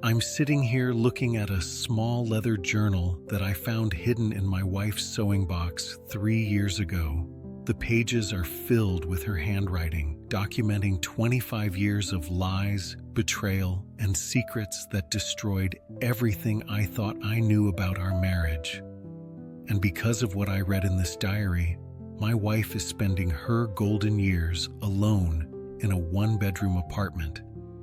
I'm sitting here looking at a small leather journal that I found hidden in my wife's sewing box 3 years ago. The pages are filled with her handwriting, documenting 25 years of lies, betrayal, and secrets that destroyed everything I thought I knew about our marriage. And because of what I read in this diary, my wife is spending her golden years alone in a one-bedroom apartment,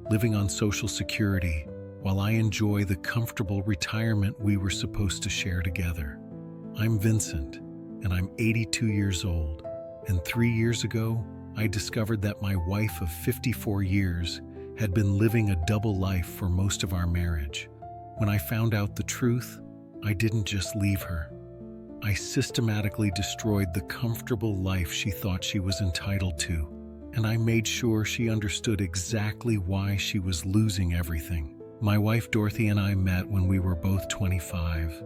living on Social Security, while I enjoy the comfortable retirement we were supposed to share together. I'm Vincent, and I'm 82 years old, and 3 years ago, I discovered that my wife of 54 years had been living a double life for most of our marriage. When I found out the truth, I didn't just leave her. I systematically destroyed the comfortable life she thought she was entitled to, and I made sure she understood exactly why she was losing everything. My wife Dorothy and I met when we were both 25.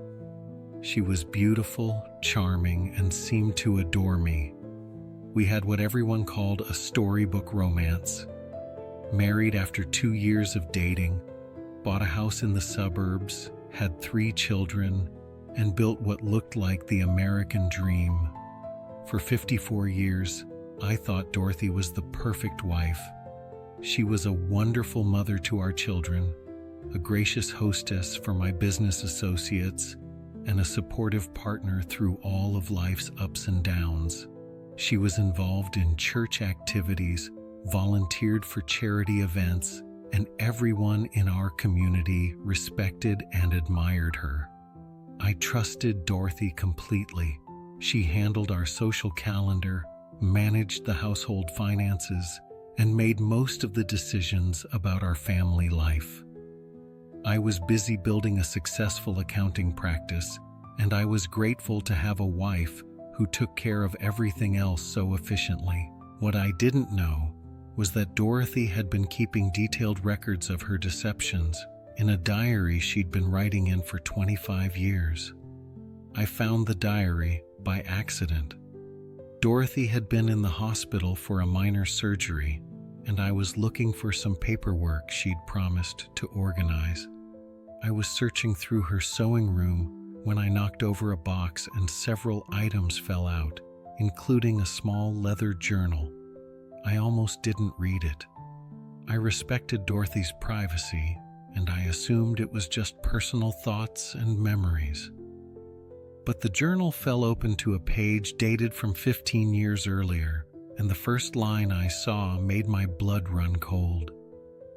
She was beautiful, charming, and seemed to adore me. We had what everyone called a storybook romance. Married after 2 years of dating, bought a house in the suburbs, had 3 children, and built what looked like the American dream. For 54 years, I thought Dorothy was the perfect wife. She was a wonderful mother to our children, a gracious hostess for my business associates, and a supportive partner through all of life's ups and downs. She was involved in church activities, volunteered for charity events, and everyone in our community respected and admired her. I trusted Dorothy completely. She handled our social calendar, managed the household finances, and made most of the decisions about our family life. I was busy building a successful accounting practice, and I was grateful to have a wife who took care of everything else so efficiently. What I didn't know was that Dorothy had been keeping detailed records of her deceptions in a diary she'd been writing in for 25 years. I found the diary by accident. Dorothy had been in the hospital for a minor surgery, and I was looking for some paperwork she'd promised to organize. I was searching through her sewing room when I knocked over a box and several items fell out, including a small leather journal. I almost didn't read it. I respected Dorothy's privacy, and I assumed it was just personal thoughts and memories. But the journal fell open to a page dated from 15 years earlier, and the first line I saw made my blood run cold.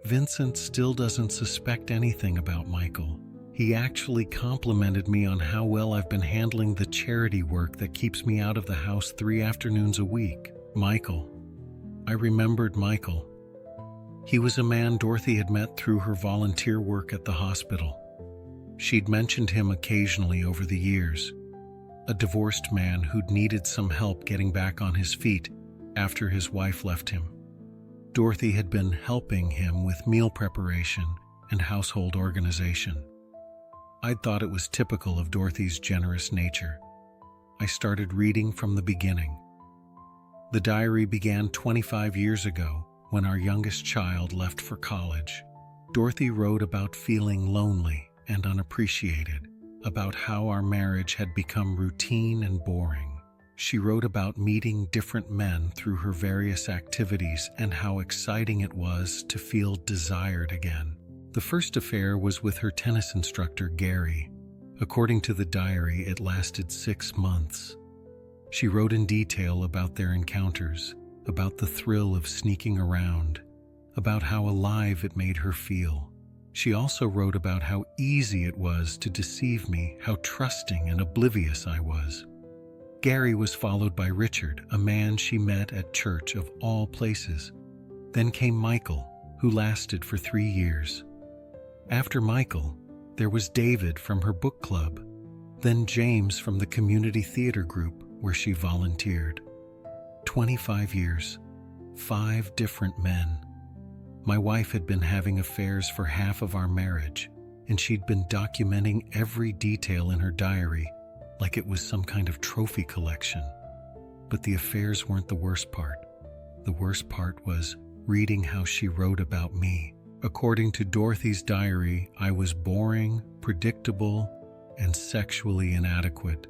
Vincent still doesn't suspect anything about Michael. He actually complimented me on how well I've been handling the charity work that keeps me out of the house 3 afternoons a week. Michael. I remembered Michael. He was a man Dorothy had met through her volunteer work at the hospital. She'd mentioned him occasionally over the years. A divorced man who'd needed some help getting back on his feet after his wife left him. Dorothy had been helping him with meal preparation and household organization. I'd thought it was typical of Dorothy's generous nature. I started reading from the beginning. The diary began 25 years ago when our youngest child left for college. Dorothy wrote about feeling lonely and unappreciated, about how our marriage had become routine and boring. She wrote about meeting different men through her various activities and how exciting it was to feel desired again. The first affair was with her tennis instructor, Gary. According to the diary, it lasted 6 months. She wrote in detail about their encounters, about the thrill of sneaking around, about how alive it made her feel. She also wrote about how easy it was to deceive me, how trusting and oblivious I was. Gary was followed by Richard, a man she met at church of all places. Then came Michael, who lasted for 3 years. After Michael, there was David from her book club, then James from the community theater group where she volunteered. 25 years, 5 different men. My wife had been having affairs for half of our marriage, and she'd been documenting every detail in her diary like it was some kind of trophy collection. But the affairs weren't the worst part. The worst part was reading how she wrote about me. According to Dorothy's diary, I was boring, predictable, and sexually inadequate.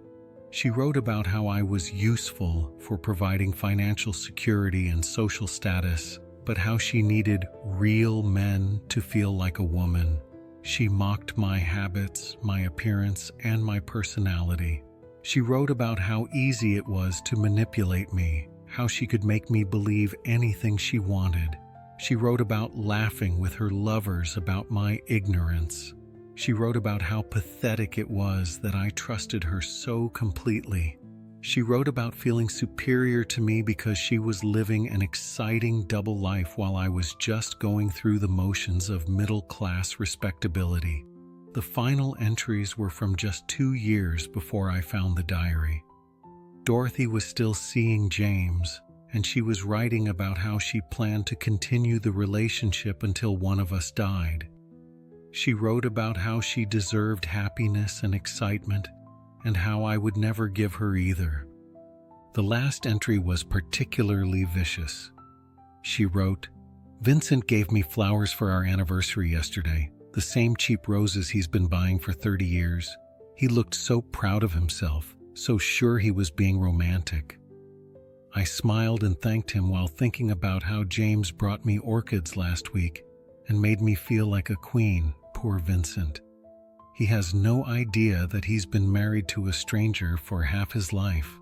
She wrote about how I was useful for providing financial security and social status, but how she needed real men to feel like a woman. She mocked my habits, my appearance, and my personality. She wrote about how easy it was to manipulate me, how she could make me believe anything she wanted. She wrote about laughing with her lovers about my ignorance. She wrote about how pathetic it was that I trusted her so completely. She wrote about feeling superior to me because she was living an exciting double life while I was just going through the motions of middle-class respectability. The final entries were from just 2 years before I found the diary. Dorothy was still seeing James, and she was writing about how she planned to continue the relationship until one of us died. She wrote about how she deserved happiness and excitement, and how I would never give her either. The last entry was particularly vicious. She wrote, "Vincent gave me flowers for our anniversary yesterday, the same cheap roses he's been buying for 30 years. He looked so proud of himself, so sure he was being romantic. I smiled and thanked him while thinking about how James brought me orchids last week and made me feel like a queen, poor Vincent. He has no idea that he's been married to a stranger for half his life."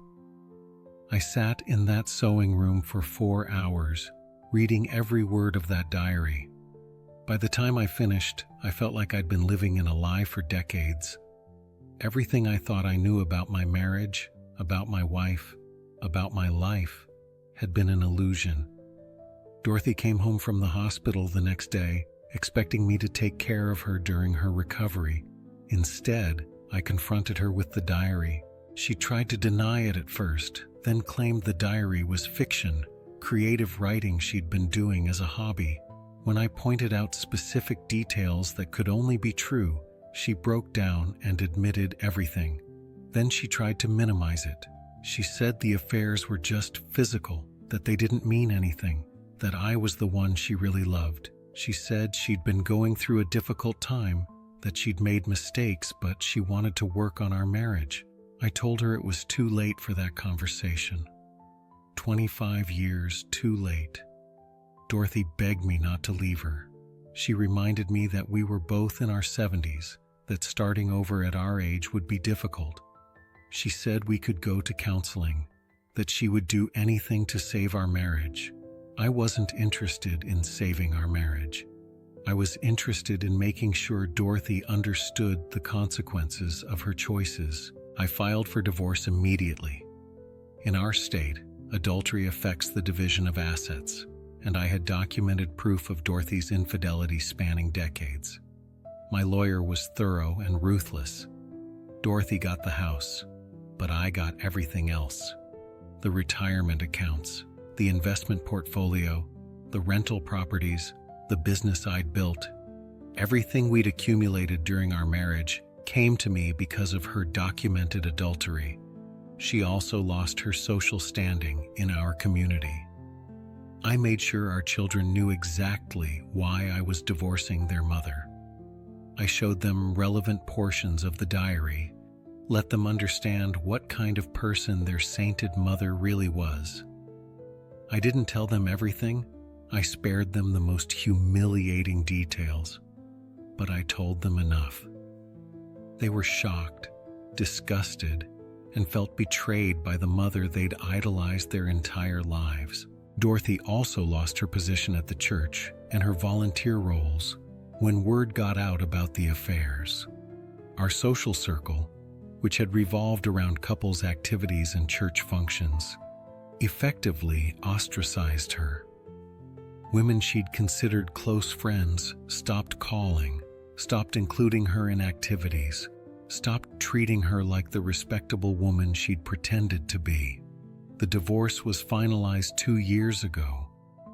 I sat in that sewing room for 4 hours, reading every word of that diary. By the time I finished, I felt like I'd been living in a lie for decades. Everything I thought I knew about my marriage, about my wife, about my life, had been an illusion. Dorothy came home from the hospital the next day, expecting me to take care of her during her recovery. Instead, I confronted her with the diary. She tried to deny it at first, then claimed the diary was fiction, creative writing she'd been doing as a hobby. When I pointed out specific details that could only be true, she broke down and admitted everything. Then she tried to minimize it. She said the affairs were just physical, that they didn't mean anything, that I was the one she really loved. She said she'd been going through a difficult time, that she'd made mistakes, but she wanted to work on our marriage. I told her it was too late for that conversation. 25 years too late. Dorothy begged me not to leave her. She reminded me that we were both in our 70s, that starting over at our age would be difficult. She said we could go to counseling, that she would do anything to save our marriage. I wasn't interested in saving our marriage. I was interested in making sure Dorothy understood the consequences of her choices. I filed for divorce immediately. In our state, adultery affects the division of assets, and I had documented proof of Dorothy's infidelity spanning decades. My lawyer was thorough and ruthless. Dorothy got the house, but I got everything else. The retirement accounts, the investment portfolio, the rental properties, the business I'd built. Everything we'd accumulated during our marriage came to me because of her documented adultery. She also lost her social standing in our community. I made sure our children knew exactly why I was divorcing their mother. I showed them relevant portions of the diary, let them understand what kind of person their sainted mother really was. I didn't tell them everything. I spared them the most humiliating details, but I told them enough. They were shocked, disgusted, and felt betrayed by the mother they'd idolized their entire lives. Dorothy also lost her position at the church and her volunteer roles when word got out about the affairs. Our social circle, which had revolved around couples' activities and church functions, effectively ostracized her. Women she'd considered close friends stopped calling, stopped including her in activities, stopped treating her like the respectable woman she'd pretended to be. The divorce was finalized 2 years ago.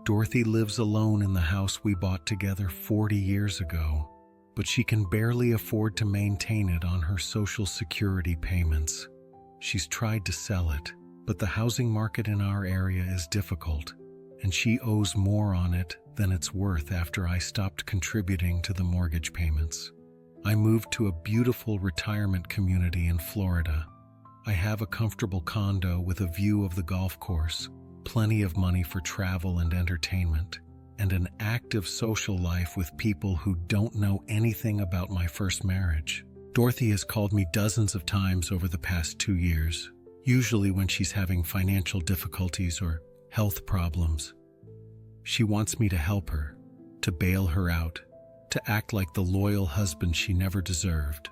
Dorothy lives alone in the house we bought together 40 years ago, but she can barely afford to maintain it on her Social Security payments. She's tried to sell it, But the housing market in our area is difficult, and she owes more on it than it's worth after I stopped contributing to the mortgage payments. I moved to a beautiful retirement community in Florida. I have a comfortable condo with a view of the golf course, plenty of money for travel and entertainment, and an active social life with people who don't know anything about my first marriage. Dorothy has called me dozens of times over the past 2 years, usually when she's having financial difficulties or health problems. She wants me to help her, to bail her out, to act like the loyal husband she never deserved.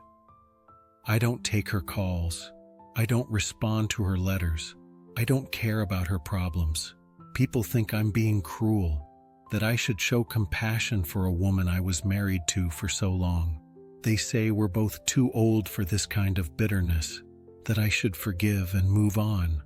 I don't take her calls. I don't respond to her letters. I don't care about her problems. People think I'm being cruel, that I should show compassion for a woman I was married to for so long. They say we're both too old for this kind of bitterness, that I should forgive and move on.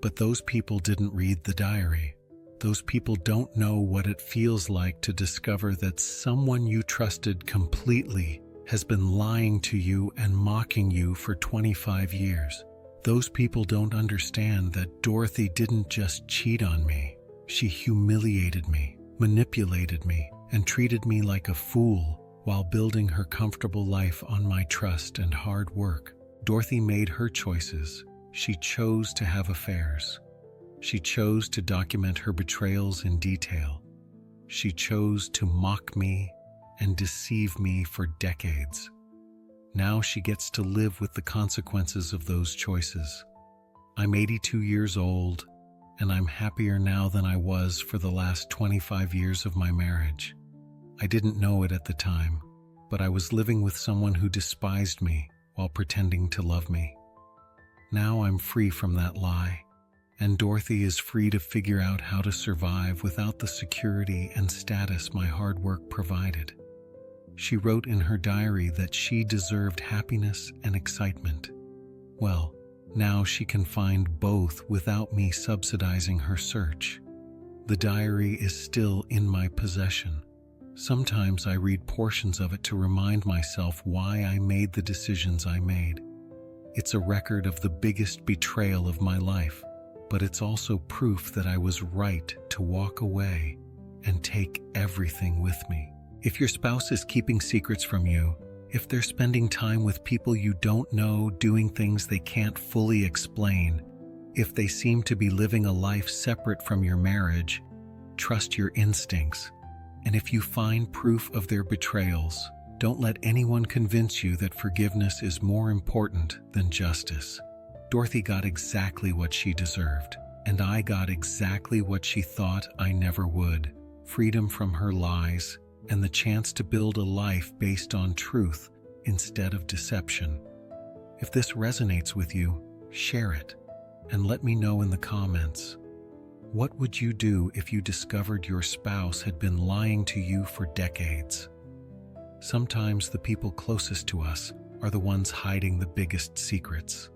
But those people didn't read the diary. Those people don't know what it feels like to discover that someone you trusted completely has been lying to you and mocking you for 25 years. Those people don't understand that Dorothy didn't just cheat on me. She humiliated me, manipulated me, and treated me like a fool while building her comfortable life on my trust and hard work. Dorothy made her choices. She chose to have affairs. She chose to document her betrayals in detail. She chose to mock me and deceive me for decades. Now she gets to live with the consequences of those choices. I'm 82 years old, and I'm happier now than I was for the last 25 years of my marriage. I didn't know it at the time, but I was living with someone who despised me while pretending to love me. Now I'm free from that lie, and Dorothy is free to figure out how to survive without the security and status my hard work provided. She wrote in her diary that she deserved happiness and excitement. Well, now she can find both without me subsidizing her search. The diary is still in my possession. Sometimes I read portions of it to remind myself why I made the decisions I made. It's a record of the biggest betrayal of my life, but it's also proof that I was right to walk away and take everything with me. If your spouse is keeping secrets from you, if they're spending time with people you don't know, doing things they can't fully explain, if they seem to be living a life separate from your marriage, trust your instincts. And if you find proof of their betrayals, don't let anyone convince you that forgiveness is more important than justice. Dorothy got exactly what she deserved, and I got exactly what she thought I never would: freedom from her lies and the chance to build a life based on truth instead of deception. If this resonates with you, share it and let me know in the comments. What would you do if you discovered your spouse had been lying to you for decades? Sometimes the people closest to us are the ones hiding the biggest secrets.